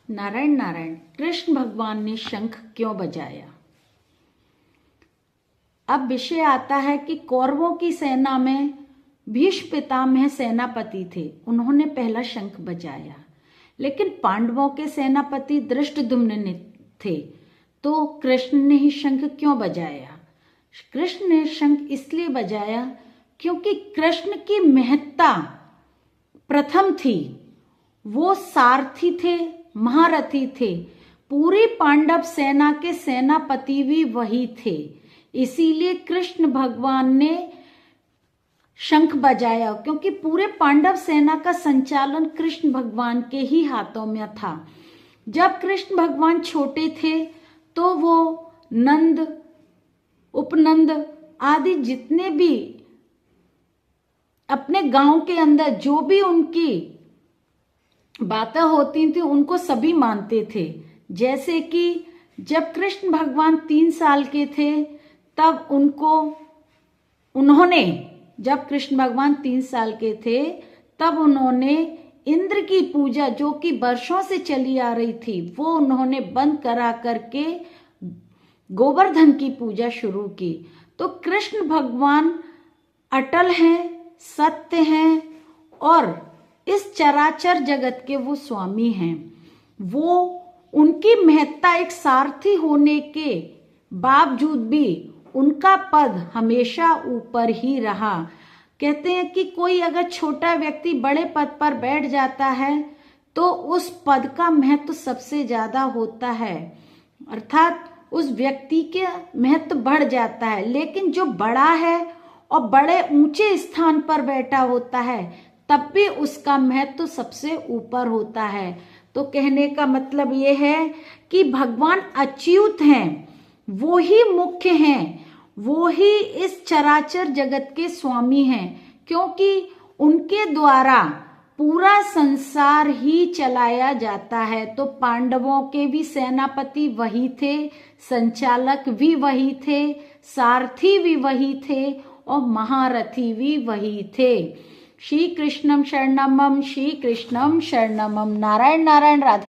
नारायण नारायण। कृष्ण भगवान ने शंख क्यों बजाया? अब विषय आता है कि कौरवों की सेना में भीष्म पितामह सेनापति थे, उन्होंने पहला शंख बजाया। लेकिन पांडवों के सेनापति धृष्टद्युम्न थे, तो कृष्ण ने ही शंख क्यों बजाया? कृष्ण ने शंख इसलिए बजाया क्योंकि कृष्ण की महत्ता प्रथम थी। वो सारथी थे, महारथी थे, पूरी पांडव सेना के सेनापति भी वही थे। इसीलिए कृष्ण भगवान ने शंख बजाया, क्योंकि पूरे पांडव सेना का संचालन कृष्ण भगवान के ही हाथों में था। जब कृष्ण भगवान छोटे थे तो वो नंद, उपनंद आदि जितने भी अपने गांव के अंदर जो भी उनकी बातें होती थी उनको सभी मानते थे। जैसे कि जब कृष्ण भगवान 3 साल के थे तब उन्होंने जब कृष्ण भगवान 3 साल के थे तब उन्होंने इंद्र की पूजा, जो कि वर्षों से चली आ रही थी, वो उन्होंने बंद करा करके गोवर्धन की पूजा शुरू की। तो कृष्ण भगवान अटल हैं, सत्य हैं और इस चराचर जगत के वो स्वामी हैं। वो उनकी महत्ता एक सारथी होने के बावजूद भी उनका पद हमेशा ऊपर ही रहा। कहते हैं कि कोई अगर छोटा व्यक्ति बड़े पद पर बैठ जाता है तो उस पद का महत्व सबसे ज्यादा होता है, अर्थात उस व्यक्ति के महत्व बढ़ जाता है। लेकिन जो बड़ा है और बड़े ऊंचे स्थान पर बैठा होता है तब भी उसका महत्व सबसे ऊपर होता है। तो कहने का मतलब ये है कि भगवान अच्युत हैं, वो ही मुख्य हैं, वो ही इस चराचर जगत के स्वामी हैं, क्योंकि उनके द्वारा पूरा संसार ही चलाया जाता है। तो पांडवों के भी सेनापति वही थे, संचालक भी वही थे, सारथी भी वही थे और महारथी भी वही थे। श्री कृष्णम शरणमम, श्री कृष्णम शरणमम। नारायण नारायण। राधे।